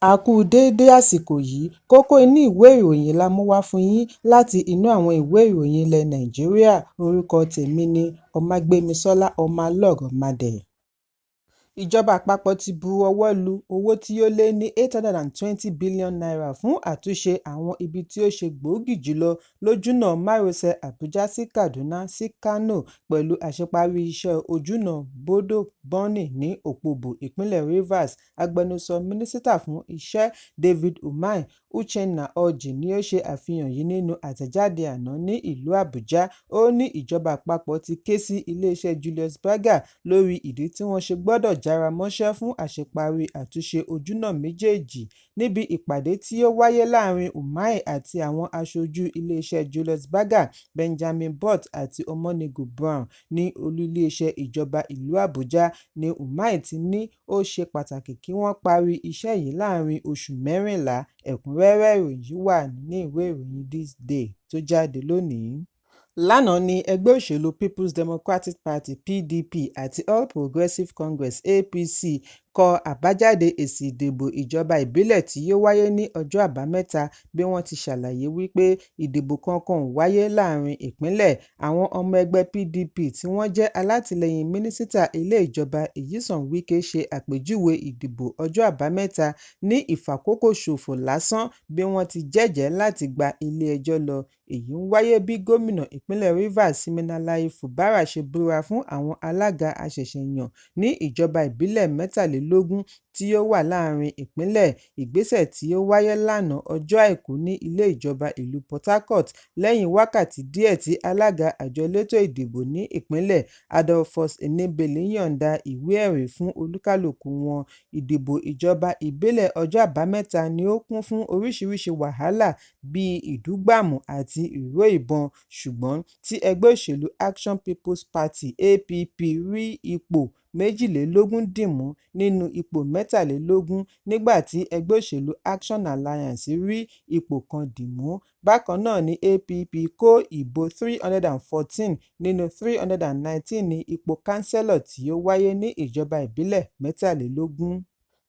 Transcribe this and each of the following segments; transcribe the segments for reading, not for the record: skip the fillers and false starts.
A kú déédé àsìkò yìí, kókó inú ìwé ìròyìn la mú wá fún yín láti inú àwọn ìwé ìròyìn ilẹ̀ Nàìjíríà. Orúkọ tèmi ni Ọmágbémisọ́lá Ọmọlọ́rọ̀mọdẹ̀. Ìjọba àpapọ̀ ti bu ọwọ́ lu owó tí ó lé ní N820 billion fún àtúnṣe àwọn ibi tí ó ṣe gbòógì jùlọ lójúnà márosẹ̀ Àbújá sí Kaduna sí Kano pẹ̀lú àṣeparí iṣẹ́ ojúnà Bodo-Buni ní Opobo, ìpínlẹ̀ Rivers. Agbẹnusọ mínísítà fún iṣẹ́ David Uchenna Orji ni ó ṣe àfihàn yìí nínú àtẹ̀jáde àná ní ìlú Àbújá. Ó ní ìjọba àpapọ̀ ti ké sí iléeṣẹ́ Julius Berger lórí ìdí tí wọ́n ṣe gbọ́dọ̀ jára mọ́ṣẹ́ fún àṣeparí àtúnṣe ojúnà méjèèjì. Níbi ìpàdé tí ó wáyé láàrin Umahi àti àwọn aṣojú iléeṣẹ́ Julius Berger, Benjamin Bott àti Omonigo Brown ní olú iléeṣẹ́ ìjọba ìlú Àbújá, ni Umahi ti ní ó ṣe pàtàkì kí wọ́n parí iṣẹ́ yìí láàrin oṣù 14. Ẹ̀kúnrẹ́rẹ́ ìròyìn yìí wà nínú ìwé ìròyìn This Day tó jáde lónìí. Lánàá ni ẹgbẹ́ òṣèlú People's Democratic Party (PDP) àti All Progressives Congress (APC) kọ àbájáde èsì ìdìbò ìjọba ìbílẹ̀ tí yóò wáyé ní ọjọ́ Àbámẹ́ta. Bí wọ́n ti ṣàlàyé wípé ìdìbò kankan ò wáyé láàrin ìpínlẹ̀. Àwọn ọmọ ẹgbẹ́ PDP tí wọ́n jẹ́ alátìlẹyìn mínísítà ilé ìjọba Nyesom Wike ṣe àpèjúwe ìdìbò ọjọ́ Àbámẹ́ta ní ìfàkókòṣòfò lásán bí wọ́n ti jẹ́jẹ̀ẹ́ láti gba ilé ẹjọ́ lọ. Èyí ń wáyé bí gómìnà ìpínlẹ̀ Rivers Siminalayi Fubara ṣe búra fún àwọn alága àṣẹ̀ṣẹ̀yàn ní ìjọba ìbílẹ̀ 23 tí ó wà láàrin ìpínlẹ̀. Ìgbésẹ̀ tí ó wáyé lánàá ọjọ́ Àìkú ní ilé ìjọba ìlú Port Harcourt lẹ́yìn wákàtí díẹ̀ tí alága àjọ elétò ìdìbò ní ìpínlẹ̀ Adolphus Enebeli yọ̀ǹda ìwé ẹ̀rí fún olúkálùkù wọn. Ìdìbò ìjọba ìbílẹ̀ ọjọ́ Àbámẹ́ta ni ó kún fún oríṣiríṣi wàhálà bíi ìdúgbàmù àti ìró ìbọn, ṣùgbọ́n tí ẹgbẹ́ òṣèlú Action People's Party (APP) rí ipò 22 dìmú nínú ipò 23, nígbà tí ẹgbẹ́ òṣèlú Action Alliance rí ipò 1 dìmú. Bákan náà ni APP kó ìbò 314 nínú 319 ní ipò kánsílọ̀ tí ó wáyé ní ìjọba ìbílẹ̀ 23.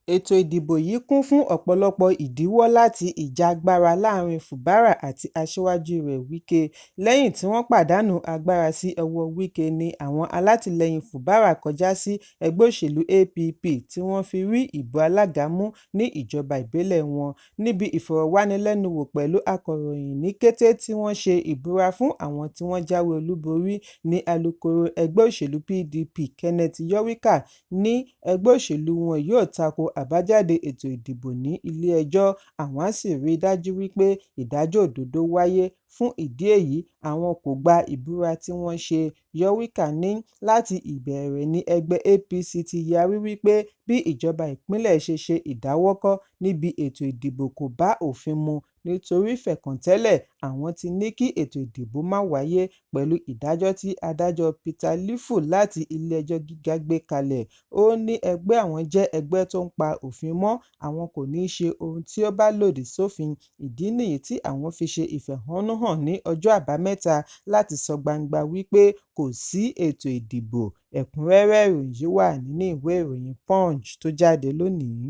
Ètò ìdìbò yìí kún fún ọ̀pọ̀lọpọ̀ ìdíwọ́ láti ìjàgbara láàrin Fubara àti aṣíwájú rẹ̀ Wike. Lẹ́yìn tí wọ́n pàdánù agbára sí ọwọ́ Wike ni àwọn alátìlẹyìn Fubara kọjá sí ẹgbẹ́ òṣèlú APP tí wọ́n fi rí ìbò alága mú ní ìjọba ìbílẹ̀ wọn. Níbi ìfọ̀rọ̀wánilẹ́nuwò pẹ̀lú akọ̀ròyìn ní kété tí wọ́n ṣe ìbúra fún àwọn tí wọ́n jáwé olúborí, ní alukoro ẹgbẹ́ òṣèlú PDP Kenneth Yorika ní ẹgbẹ́ òṣèlú wọn yóò tako àbájáde ètò ìdìbò ní ilé ẹjọ́, àwọn á sì rí dájú wípé ìdájọ́ òdodo wáyé. Fún ìdí èyí, àwọn kò gba ìbúra tí wọ́n ṣe. Yorika ní láti ìbẹ̀rẹ̀ ní ẹgbẹ́ APC ti yarí wípé bí ìjọba ìpínlẹ̀ ṣe ìdáwọ́kọ̀ níbi ètò ìdìbò kò bá òfin mu. Nítorí fẹ̀kàntẹ́lẹ̀, àwọn ti ní kí ètò ìdìbò má wáyé pẹ̀lú ìdájọ́ tí adájọ́ Peter Lifu láti ilé-ẹjọ́ gíga gbé kalẹ̀. Ó ní ẹgbẹ́ àwọn jẹ́ ẹgbẹ́ tó ń pa òfin mọ́, àwọn kò ní ṣe ohun tí ó bá lòdì sófin. Ìdí nìyí tí àwọn fi ṣe ìfẹ̀hónúhàn ní ọjọ́ Àbámẹ́ta láti sọ gbangba wípé kò sí ètò ìdìbò. Ẹ̀kúnrẹ́rẹ́ ìròyìn yìí wà nínú ìwé ìròyìn Punch tó jáde lónìí.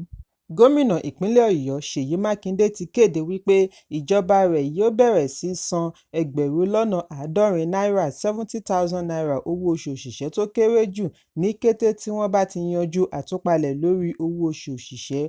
Gómìnà ìpínlẹ̀ Ọ̀yọ́ Ṣèyí Mákindé ti kéde wípé ìjọba rẹ̀ yóò bẹ̀rẹ̀ sí san N70,000 (70,000) owó oṣù òṣìṣẹ́ tó kéré jù ní kété tí wọ́n bá ti yanjú àtúpalẹ̀ lórí owó oṣù òṣìṣẹ́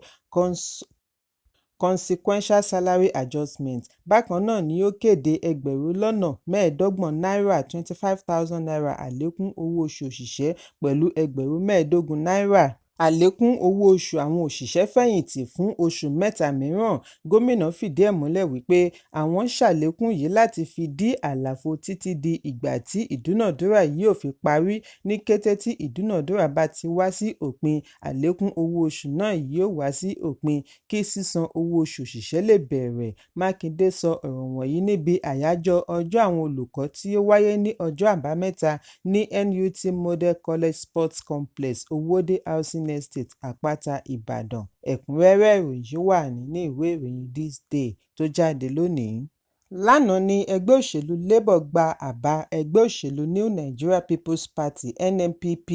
Consequential Salary Adjustment. Bákan náà ni ó kéde N25,000 (25,000) àlékún owó oṣù òṣìṣẹ́ pẹ̀lú N15,000 àlékún owó oṣù àwọn òṣìṣẹ́ fẹ̀yìntì fún oṣù 3 mìíràn. Gómìnà fìdí ẹ̀ múlẹ̀ wípé àwọn ń ṣàlékún yìí láti fi dí àlàfo títí di ìgbà tí ìdúnàdúrà yóò fi parí. Ní kété tí ìdúnàdúrà bá ti wá sí òpin, àlékún owó oṣù náà yóò wá sí òpin kí sísan owó oṣù òṣìṣẹ́ lè bẹ̀rẹ̀. Mákindé sọ ọ̀rọ̀ wọ̀nyí níbi àyájọ́ ọjọ́ àwọn olùkọ́ tí ó wáyé ní ọjọ́ Àbámẹ́ta ní NUT Model College Sports Complex, Owódé Housing Estate, Àpáta, Ìbàdàn. Ẹ̀kúnrẹ́rẹ́ ìròyìn yìí wà nínú ìwé ìròyìn This Day tó jáde lónìí. Lánàá ni ẹgbẹ́ òṣèlú Labour gba àbá ẹgbẹ́ òṣèlú New Nigeria People's Party (NNPP)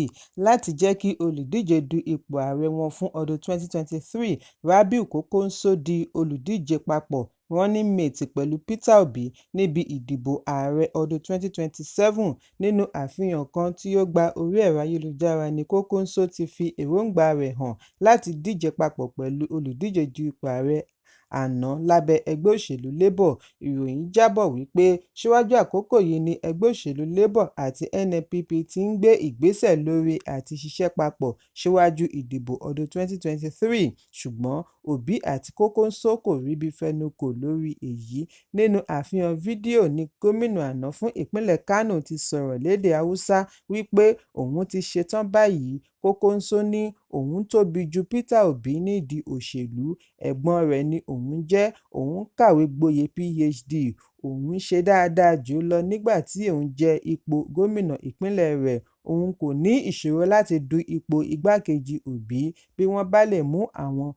láti jẹ́ kí olùdíje du ipò ààrẹ wọn fún ọdún 2023 Rabiu Kòkòǹsó di olùdíje papọ̀ running mate pẹ̀lú Peter Obi níbi ìdìbò ààrẹ ọdún 2027. Nínú àfihàn kan tí ó gba orí ẹ̀rọ ayélujára ni Kòkòǹsó ti fi èròǹgbà rẹ̀ hàn láti díje papọ̀ pẹ̀lú olùdíje du ipò ààrẹ àná lábẹ́ ẹgbẹ́ òṣèlú Labour. Ìròyìn jábọ̀ wípé síwájú àkókò yìí ni ẹgbẹ́ òṣèlú Labour àti NNPP ti ń gbé ìgbésẹ̀ lórí àti ṣiṣẹ́ papọ̀ síwájú ìdìbò ọdún 2023, ṣùgbọ́n Obi àti Kòkòǹsó kò ríbi fẹnukò lórí èyí. Nínú àfihàn fídíò ni gómìnà àná fún ìpínlẹ̀ Kano ti sọ̀rọ̀ lédè Haúsá wípé òun ti ṣetán báyìí. Kòkòǹsó ní òun tóbi ju Peter Obi nídìí òṣèlú, ẹ̀gbọ́n rẹ̀ ni òun jẹ́, òun kàwé gboyè PhD, òun ṣe dáadáa jù ú lọ nígbà tí òun jẹ ipò gómìnà ìpínlẹ̀ rẹ̀, òun kò ní ìṣòro láti du ipò igbákejì Obi bí wọ́n bá lè mú àwọn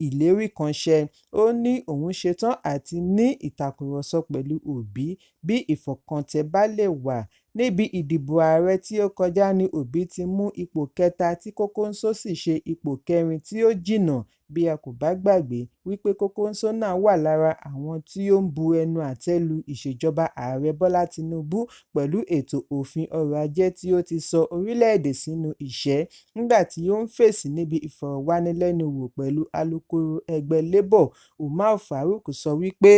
ìlérí kan ṣẹ. Ó ní òun ṣetán àti ní ìtàkùrọ̀sọ pẹ̀lú Obi bí ìfọkàntẹ̀ bá lè wà. Níbi ìdìbò ààrẹ tí ó kọjá ni Obi ti mú ipò kẹta tí Kòkòǹsó sì ṣe ipò kẹrin tí ó jìnnà. Bí a kò bá gbàgbé wípé Kòkòǹsó náà wà lára àwọn tí ó ń bu ẹnu àtẹ́ lu ìṣèjọba ààrẹ Bọ́lá Tinubu pẹ̀lú ètò òfin ọrọ̀ ajé tí ó ti sọ orílẹ̀-èdè sínú ìṣẹ́. Nígbà tí ó ń fèsì níbi ìfọ̀rọ̀wánilẹ́nuwò pẹ̀lú alukoro ẹgbẹ́ Labour, Umar Farouk sọ wípé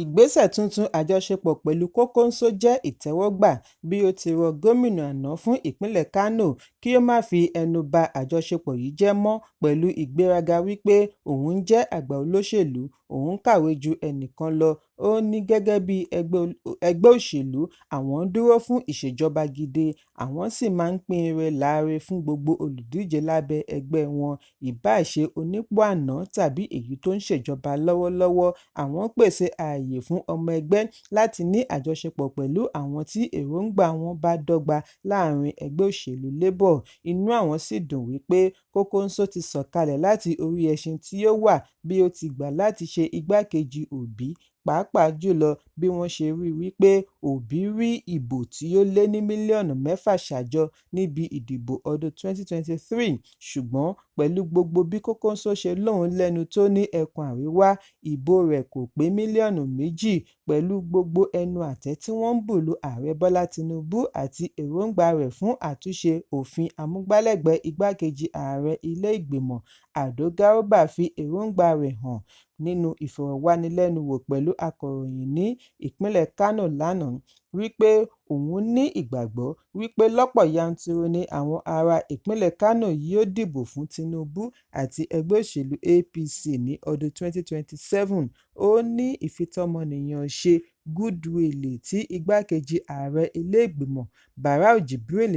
ìgbésẹ̀ tuntun àjọṣepọ̀ pẹ̀lú Kòkòǹsó jẹ́ ìtẹ́wọ́gbà, bí ó ti rọ gómìnà àná fún ìpínlẹ̀ Kano kí ó má fi ẹnu ba àjọṣepọ̀ yìí jẹ́ mọ́ pẹ̀lú ìgbéraga wípé òun jẹ́ àgbà olóṣèlú, òun kàwé ju ẹnìkan lọ. Ó ní gẹ́gẹ́ bí ẹgbẹ́ òṣèlú, àwọn ń dúró fún ìṣèjọba gidi, àwọn sì máa ń pín ire láre fún gbogbo olùdíje lábẹ́ ẹgbẹ́ wọn, ìbáà ṣe onípò àná tàbí èyí tó ń ṣèjọba lọ́wọ́lọ́wọ́. Àwọn pèsè ààyè fún ọmọ ẹgbẹ́ láti ní àjọṣepọ̀ pẹ̀lú àwọn tí èròǹgbà wọn bá dọ́gba láàrin ẹgbẹ́ òṣèlú Labour. Inú àwọn sì dùn wípé Kòkòǹsó ti sọ̀kalẹ̀ láti orí ẹṣin tí ó wà bí ó ti gbà láti ṣe igbákejì Obi, pàápàá jùlọ bí wọ́n ṣe rí wípé Obi rí ìbò tí ó lé ní mílíọ̀nù 6 ṣàjọ níbi ìdìbò ọdún 2023. Ṣùgbọ́n pẹ̀lú gbogbo bí Kòkòǹsó ṣe lóhùn lẹ́nu tó ní ẹkùn àríwá, ìbò rẹ̀ kò pé mílíọ̀nù 2. Pẹ̀lú gbogbo ẹnu àtẹ́ tí wọ́n ń bù lu ààrẹ Bọ́lá Tinubu àti èròǹgbà rẹ̀ fún àtúnṣe òfin amúgbálẹ́gbẹ̀ẹ́ igbákejì ààrẹ ilé ìgbìmọ̀, Ado Garba fi èròǹgbà rẹ̀ hàn nínú ìfọ̀rọ̀wánilẹ́nuwò pẹ̀lú akọ̀ròyìn ní ìpínlẹ̀ Kano lánàá wípé òun ní ìgbàgbọ́ wípé lọ́pọ̀ yanturu ni àwọn ará ìpínlẹ̀ Kano yóò dìbò fún Tinubu àti ẹgbẹ́ òṣèlú APC ní ọdún 2027. Ó ní ìfitọ́mọnìyàn ṣe Goodwill tí igbákejì ààrẹ ilé ìgbìmọ̀ Barau Jibrin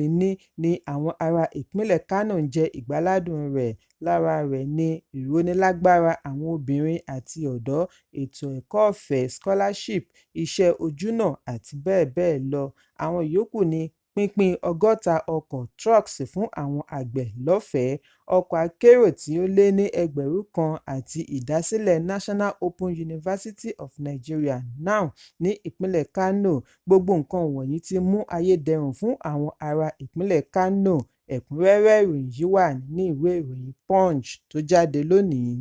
ní àwọn ará ìpínlẹ̀ Kano ń jẹ ìgbáládùn rẹ̀. Lára rẹ̀ ni ìrónilágbára àwọn obìnrin àti ọ̀dọ́, ètò ẹ̀kọ́ ọ̀fẹ́ scholarship, iṣẹ́ ojúnà àti bẹ́ẹ̀ bẹ́ẹ̀ lọ. Àwọn yòókù ni pínpín 60 ọkọ̀ trucks fún àwọn àgbẹ̀ lọ́fẹ̀ẹ́, ọkọ̀ akérò tí ó lé ní 1,000 àti ìdásílẹ̀ National Open University of Nigeria (NAU) ní ìpínlẹ̀ Kano. Gbogbo nǹkan wọ̀nyí ti mú ayé dẹrùn fún àwọn ará ìpínlẹ̀ Kano. Ẹ̀kúnrẹ́rẹ́ ìròyìn yìí wà ní ìwé ìròyìn Punch tó jáde lónìí.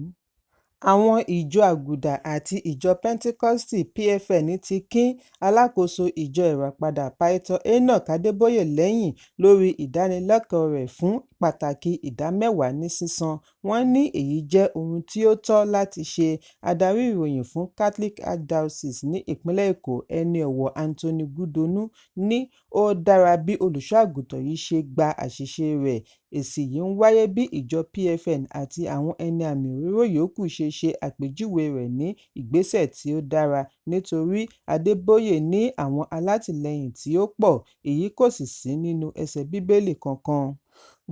Àwọn ìjọ Àgùdà àti ìjọ Pẹ́ńtíkọ́stì (PFN) ti kín alákòóso ìjọ Ìràpadà Pásítọ̀ Enoch Adébóyè lẹ́yìn lórí ìdánilẹ́kọ̀ọ́ rẹ̀ fún pàtàkì ìdámẹ́wàá ní sísan. Wọ́n ní èyí jẹ́ ohun tí ó tọ́ láti ṣe. Adarí ìròyìn fún Catholic Archdiocese ní ìpínlẹ̀ Èkó, ẹni ọ̀wọ̀ Anthony Gudonu, ní ó dára bí olùṣọ́-àgùntàn yìí ṣe gba àṣìṣe rẹ̀. Èsì yìí ń wáyé bí ìjọ PFN àti àwọn ẹni àmì òróró yòókù ṣe àpèjúwe rẹ̀ ní ìgbésẹ̀ tí ó dára, nítorí Adébóyè ní àwọn alátìlẹyìn tí ó pọ̀, èyí kò sì sí nínú ẹsẹ̀ Bíbélì kankan.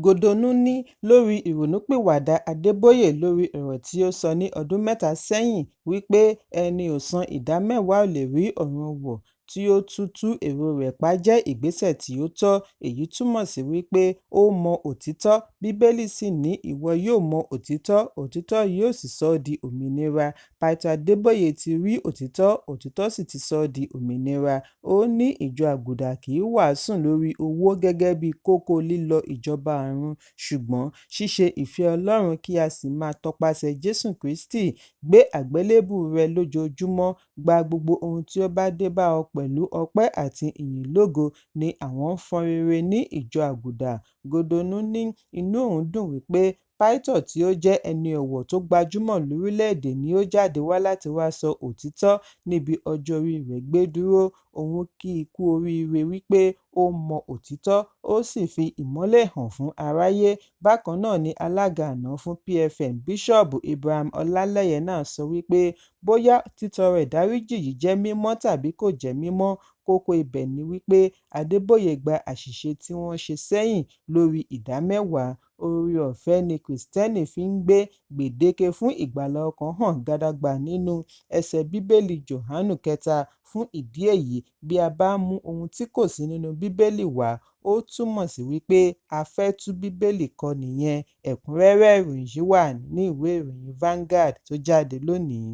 Gòdónù ní lórí ìrònúpìwàdà Adébóyè lórí ọ̀rọ̀ tí ó sọ ní ọdún 3 sẹ́yìn wípé ẹni ò san ìdámẹ́wàá ò lè rí ọ̀run wọ̀. tí ó tún tú èrò rẹ̀ pa jẹ́ ìgbésẹ̀ tí ó tọ́. Èyí túmọ̀ sí wípé ó mọ òtítọ́. Bíbélì sì ní ìwọ yóò mọ òtítọ́, òtítọ́ yóò sì sọ ọ́ di òmìnira. Paito Adébóyè ti rí òtítọ́, òtítọ́ sì ti sọ ọ́ di òmìnira. Ó ní ìjọ àgùdà kì í wàásù lórí owó gẹ́gẹ́ bí kókó lílọ ìjọba ọ̀run, ṣùgbọ́n ṣíṣe ìfẹ́ Ọlọ́run kí a sì máa tọpasẹ̀ Jésù Kristi. Gbé àgbélébù rẹ lójoojúmọ́. Gba gbogbo ohun tí ó bá dé bá ọ pẹ̀lú ọpẹ́ àti ìyìn lógo ni àwọn ń fọn rere ní ìjọ àgùdà. Gòdónù ní inú òun dùn wípé Paito tí ó jẹ́ ẹni ọ̀wọ̀ tó gbajúmọ̀ lórílẹ̀-èdè ni ó jáde wá láti wá sọ òtítọ́ níbi ọjọ́ orí rẹ̀ gbé dúró. Òun kì í kú oríire wípé ó mọ òtítọ́, ó sì fi ìmọ́lẹ̀ hàn fún aráyé. Bákan náà ni alága àná fún PFM, Bíṣọ́ọ̀bù Ibrahim Ọlálẹyẹ náà sọ wípé bóyá títọrọ ìdáríjì yìí jẹ́ mímọ́ tàbí kò jẹ́ mímọ́, kókó ibẹ̀ ni wípé Adébóyè gba àṣìṣe tí wọ́n ṣe sẹ́yìn lórí ìdámẹ́wàá. Oore-ọ̀fẹ́ ni Kìrìsìtẹ́nì fi ń gbé gbèdéke fún ìgbàlà ọkàn hàn gàdàgbà nínú ẹsẹ̀ Bíbélì Jòhánù 3. Fún ìdí èyí, bí a bá mú ohun tí kò sí nínú Bíbélì wá, ó túmọ̀ sí wípé a fẹ́ tú Bíbélì kọ nìyẹn. Ẹ̀kúnrẹ́rẹ́ ìròyìn yìí wà nínú ìwé ìròyìn Vanguard tó jáde lónìí.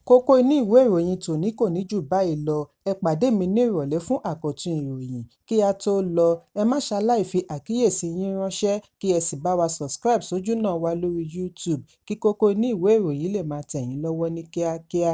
Kókó inú ìwé ìròyìn tòní kò ní jù báyìí lọ. Ẹ pàdé mi ní ìrọ̀lẹ́ fún àkọ́tún ìròyìn. Kí a tó lọ, ẹ má ṣaláì fi àkíyèsí yín ránṣẹ́ kí ẹ sì bá wa subscribe sójúnà wa lórí YouTube kí kókó inú ìwé ìròyìn lè máa tẹ̀ yín lọ́wọ́ ní kíákíá.